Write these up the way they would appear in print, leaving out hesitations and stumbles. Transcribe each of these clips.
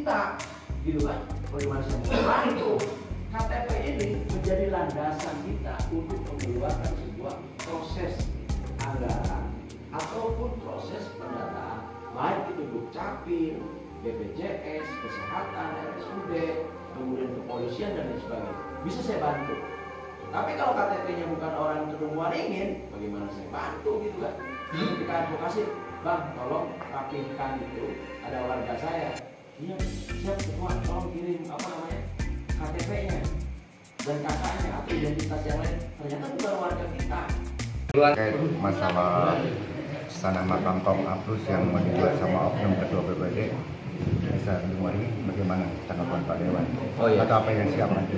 kita, gitu kan? Bagaimana saya mau bantu? KTP ini menjadi landasan kita untuk mengeluarkan sebuah proses anggaran ataupun proses pendataan, baik itu Dukcapil, BPJS, kesehatan, RSUD, kemudian kepolisian dan lain sebagainya. Bisa saya bantu. Tapi kalau KTP-nya bukan orang yang ingin, bagaimana saya bantu gitu kan? Ketika advokasi, bang, tolong rapihkan itu, ada warga saya. Iya, siap semua, tolong kirim KTP-nya dan kakaknya atau identitas yang lain. Ternyata bukan warga kita. Terkait masalah tanah makam kaum Abrus yang mau dibuat sama oknum ketua BPD, bisa dimulai bagaimana tanggapan Pak Dewan? Oh iya. Atau apa yang siap nanti?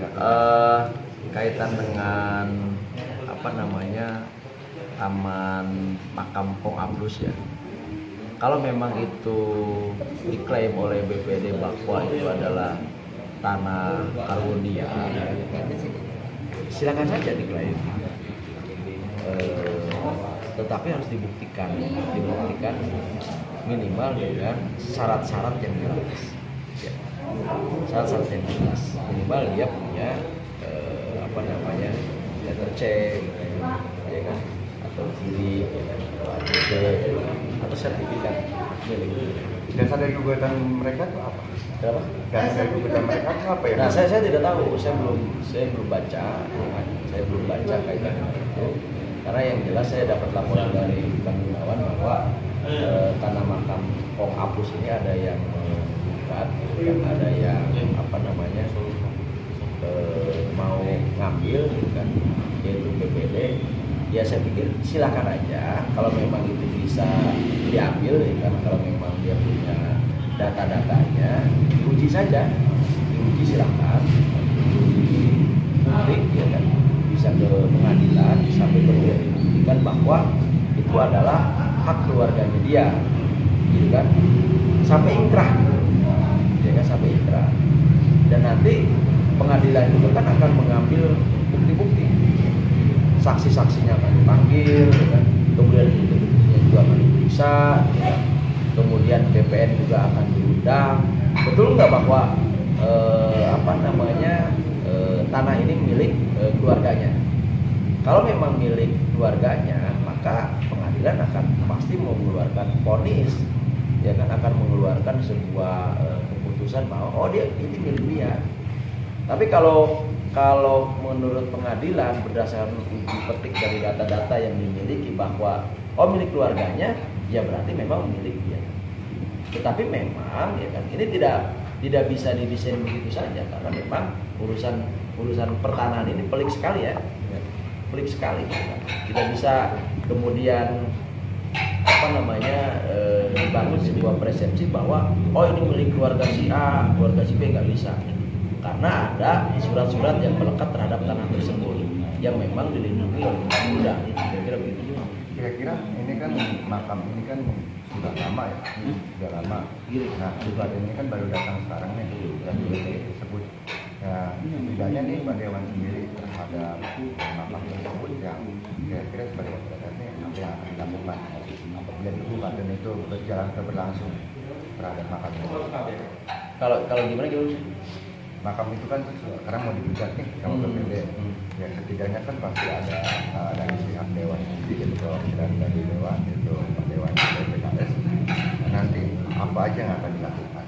Kaitan dengan taman makam kaum Abrus ya. Kalau memang itu diklaim oleh BPD bahwa itu adalah tanah Karwonia, silakan saja diklaim. Tetapi harus dibuktikan minimal dengan syarat-syarat yang jelas. Ya. Syarat-syarat yang jelas. Minimal dia punya letter C, ya kan, atau kiri, atau sertifikat milik. Dasar dari gugatan mereka itu apa? Kenapa? Dasar dari gugatan mereka itu apa ya? Nah, saya tidak tahu, saya belum baca, saya belum baca kaitan dengan itu. Karena yang jelas saya dapat laporan dari Kang Gunawan bahwa tanah makam kaum Abrus ini ada yang menggugat, ada yang mau ngambil, gitu kan, yaitu BPD. Ya saya pikir silakan aja kalau memang itu bisa diambil, ya kan, kalau memang dia punya data-datanya diuji saja, silakan diuji publik, ya kan, bisa ke pengadilan sampai kemudian dibuktikan bahwa itu adalah hak keluarganya dia, gitu kan, sampai inkrah, ya kan, sampai inkrah. Dan nanti pengadilan itu kan akan mengambil bukti-bukti, saksi-saksinya akan dipanggil, ya kan? Kemudian bukti-buktinya juga akan diperiksa, ya kan? Kemudian BPN juga akan diundang. Betul nggak bahwa tanah ini milik keluarganya? Kalau memang milik keluarganya, maka pengadilan akan pasti mengeluarkan vonis, ya kan, akan mengeluarkan sebuah keputusan bahwa dia ini milik dia. Tapi kalau menurut pengadilan berdasarkan uji petik dari data-data yang dimiliki bahwa milik keluarganya, ya berarti memang milik dia. Tetapi memang, ya kan, ini tidak bisa didesain begitu saja karena memang urusan pertanahan ini pelik sekali ya, pelik sekali. Tidak bisa kemudian dibangun sebuah persepsi bahwa ini milik keluarga si A, keluarga si B, nggak bisa. Karena ada surat-surat yang melekat terhadap tanah tersebut yang memang dilindungi oleh undang-undang. Kira-kira begitu. Kira-kira ini kan makam ini kan sudah lama ya, sudah lama. Nah, surat ini kan baru datang sekarang nih, dan disebut. Ya, setidaknya nih Pak Dewan sendiri terhadap makam tersebut yang kira-kira sebagai prosesnya apa yang akan dilakukan apabila dibuka dan itu berlangsung terhadap makam itu. Kalau gimana gitu? Makam itu kan sekarang mau digugat nih sama BPD. Ya setidaknya kan pasti ada dari pihak Dewan sendiri, yaitu perwakilan dari Dewan, yaitu Pak Dewan dari PKS. Nanti apa aja yang akan dilakukan?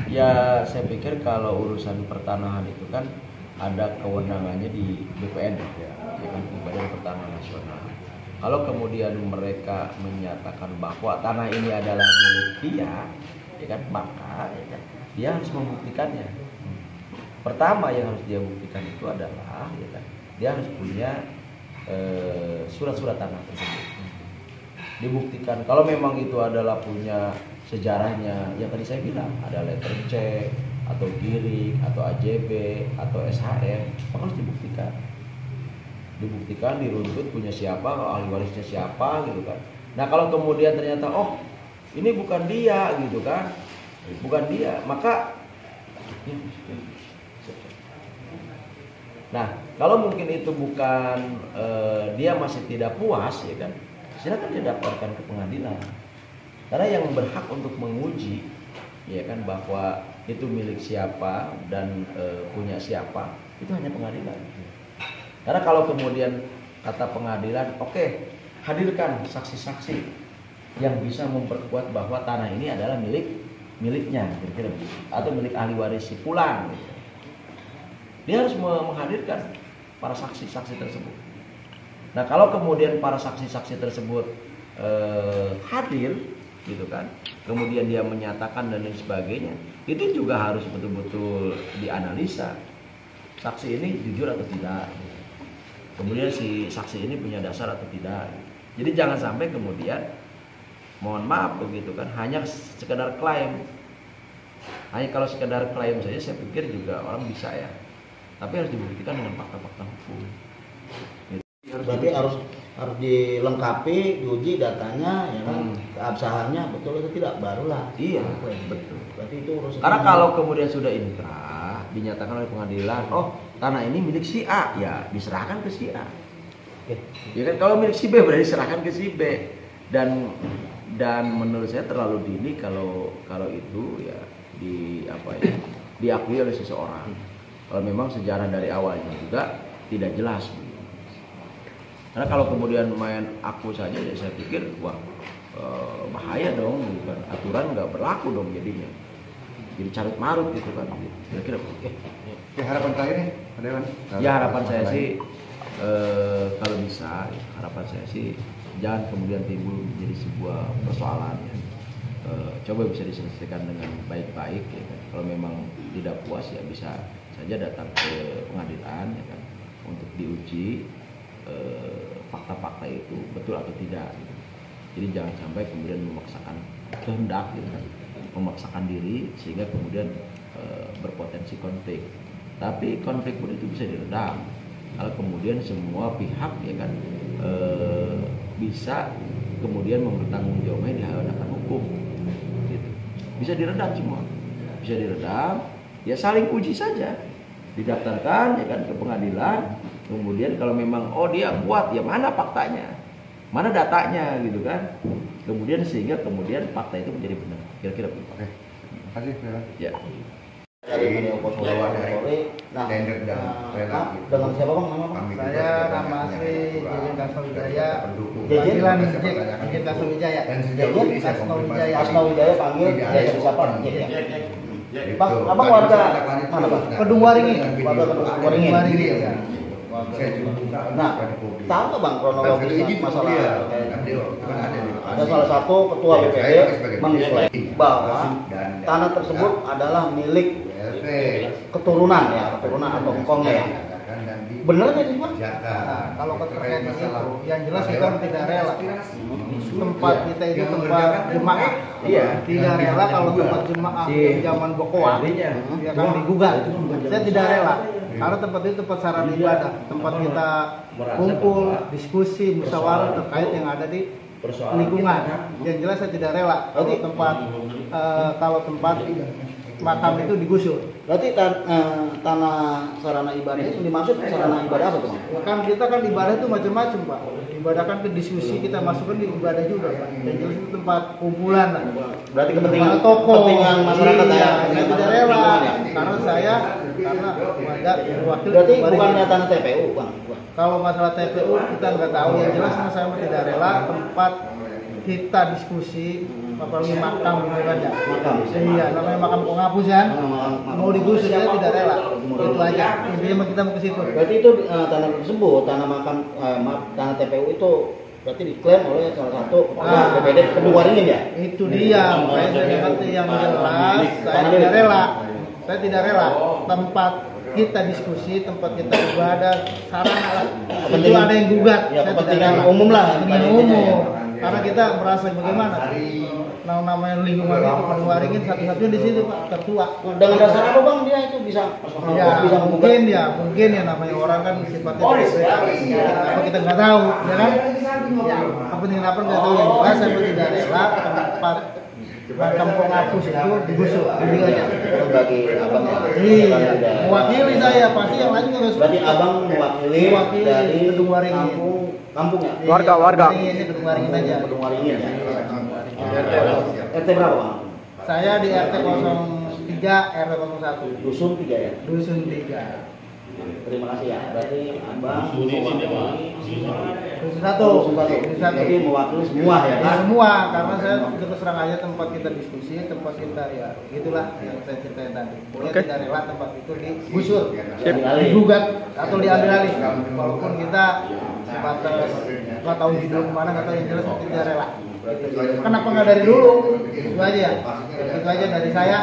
Ya saya pikir kalau urusan pertanahan itu kan ada kewenangannya di BPN, ya kan, di Badan Pertanahan Nasional. Kalau kemudian mereka menyatakan bahwa tanah ini adalah milik dia, ya kan, maka ya kan, dia harus membuktikannya. Pertama yang harus dia buktikan itu adalah, ya kan, dia harus punya surat-surat tanah tersebut. Dibuktikan kalau memang itu adalah punya sejarahnya yang tadi saya bilang, ada letter C atau girik atau AJB atau SHM, maka harus dibuktikan, diruntut punya siapa, ahli warisnya siapa, gitu kan. Nah kalau kemudian ternyata ini bukan dia, gitu kan, bukan dia, maka nah kalau mungkin itu bukan dia masih tidak puas, ya kan, silakan dia daftarkan ke pengadilan. Karena yang berhak untuk menguji ya kan, bahwa itu milik siapa dan punya siapa, itu hanya pengadilan. Karena kalau kemudian kata pengadilan, oke, hadirkan saksi-saksi yang bisa memperkuat bahwa tanah ini adalah miliknya, kira-kira begitu, atau milik ahli waris si Fulan. Gitu. Dia harus menghadirkan para saksi-saksi tersebut. Nah, kalau kemudian para saksi-saksi tersebut hadir, gitu kan, kemudian dia menyatakan dan lain sebagainya, itu juga harus betul-betul dianalisa. Saksi ini jujur atau tidak? Kemudian si saksi ini punya dasar atau tidak? Jadi jangan sampai kemudian, mohon maaf begitu kan, hanya sekedar klaim. Hanya kalau sekedar klaim saja saya pikir juga orang bisa ya. Tapi harus dibuktikan dengan fakta-fakta hukum. Berarti harus dilengkapi, diuji datanya, ya kan, keabsahannya betul atau tidak, barulah. Iya, betul. Berarti itu harus. Karena kalau kemudian sudah inkrah, dinyatakan oleh pengadilan, oh tanah ini milik si A, ya diserahkan ke si A. Ya kan, kalau milik si B berarti diserahkan ke si B. Dan menurut saya terlalu dini kalau itu ya diakui oleh seseorang. Kalau memang sejarah dari awalnya juga tidak jelas. Karena kalau kemudian main aku saja, ya saya pikir wah bahaya dong, bukan aturan nggak berlaku dong jadinya. Jadi carut marut gitu kan. Kira-kira. Ya, harapan terakhir nih, Pak Dewan. Ya harapan saya sih kalau bisa, harapan saya sih jangan kemudian timbul menjadi sebuah persoalan ya. Coba bisa diselesaikan dengan baik-baik ya kan. Kalau memang tidak puas ya bisa saja datang ke pengadilan ya kan, untuk diuji fakta-fakta itu betul atau tidak gitu. Jadi jangan sampai kemudian memaksakan kehendak gitu kan, memaksakan diri sehingga kemudian berpotensi konflik. Tapi konflik pun itu bisa diredam kalau kemudian semua pihak ya kan bisa kemudian mempertanggungjawabkan di hadapan hukum gitu. Bisa diredam semua, bisa diredam, ya saling uji saja, didaftarkan ya kan ke pengadilan. Kemudian kalau memang dia kuat, ya mana faktanya, mana datanya gitu kan. Kemudian sehingga kemudian fakta itu menjadi benar. Kira-kira begitu. Oke. Terima kasih, Pak Dewan. Ya. Nah, tender dan rela gitu. dengan siapa bang nama bang? Kami juga Saya tidak nama banyak asli kurang. Jejen Kasnowijaya. Pendukung. Panggilan Saya Jejen pertanyakan itu. Kasnowijaya. Dan sejauh ini saya Kasnowijaya. konfirmasi. Asnawijaya panggil Tidak dia ada jadi siapa? open. Jadi ya. Gitu. Bang, abang Tadi warga saya ada lanjut mana, terus. Bang? Nah, Kedung Waringin. dengan video Warga itu Kedung ada Waringin. di video Iya. yang saya juga buka Nah, pada publik. tahu nggak bang kronologis masalah ada salah satu ketua Ya, BPD saya sebagai mengklaim BPD, bahwa dan tanah tersebut adalah milik keturunan atau engkongnya ya. Bener nggak sih bang? Nah, kalau keterkait itu, yang jelas kita tidak rela. Tempat kita itu tempat jemaah. Iya. Tidak rela kalau tempat jemaah zaman Bokoa, ya kan digugat. Saya tidak rela. Karena tempat itu tempat sarana ibadah, tempat kita kumpul, diskusi, musyawarah terkait yang ada di lingkungan. Yang jelas saya tidak rela kalau tempat makam itu digusur. Berarti tanah sarana ibadah itu dimaksud sarana ibadah apa tuh bang? Kan kita kan ibadah itu macam-macam pak. Ibadah kan ke diskusi kita masukkan di ibadah juga pak. Yang jelas itu tempat kumpulan lah. Berarti kepentingan kepentingan masyarakat ya. Saya tidak rela karena karena ada wakil. Berarti bukannya tanah TPU bang? Kalau masalah TPU kita nggak tahu. Yang jelas saya tidak rela tempat kita diskusi apalagi makam gitu kan ya. Makam. Iya, namanya makam penghapus kan. Mau digusur saya tidak rela. Itu aja. Intinya kita mau ke situ. Berarti itu tanah tersebut, tanah makam, tanah TPU itu berarti diklaim oleh salah satu BPD Kedung Waringin ya? Itu dia. Makanya saya kata yang jelas saya tidak rela. Saya tidak rela tempat kita diskusi, tempat kita ibadah, sarana lah. Itu ada yang gugat. Ya, Saya tidak kepentingan rela. umum lah. Kepentingan umum. Karena kita merasa bagaimana? Namanya lingkungan itu Kedung Waringin satu-satunya di situ pak, tertua. Dengan dasar apa bang dia itu bisa Mungkin ya namanya orang kan sifatnya apa kita nggak tahu, ya kan? Ya, kepentingan apa nggak tahu. Yang jelas saya tidak rela tempat makam penghapus itu digusur, ini aja. bagi abang ya? Iya, mewakili saya pasti yang lain juga. Berarti abang mewakili dari Kedung Waringin. kampung ya? Warga. Ini Kedung Waringin aja. Kedung Waringin ya. RT berapa bang? Saya di RT 03 RT 01. Dusun 3 ya. Dusun 3. Terima kasih ya. Berarti Abang Dusun 1. Jadi mewakili semua ya Ya, kan? semua, karena saya terus terang aja tempat kita diskusi, tempat kita ya gitulah yang saya ceritain tadi. Pokoknya tidak rela tempat itu digusur, digugat atau diambil alih. Walaupun kita sebatas 4 tahun hidup kemana nggak tahu, yang jelas kita tidak rela. Kenapa nggak dari dulu? Itu aja ya. Itu aja dari saya.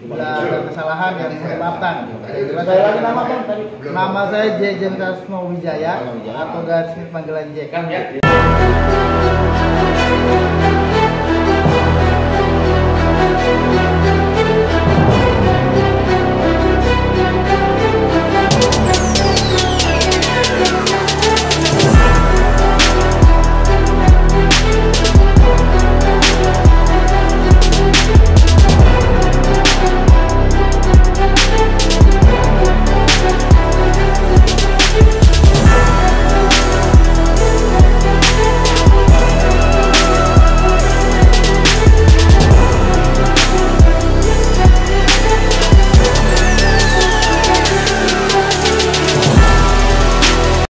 Bila ada kesalahan yang menyebabkan. Saya lagi nama Bang tadi. Nama saya Jejen Kasmo Wijaya atau garis panggilan Jack. Kan ya.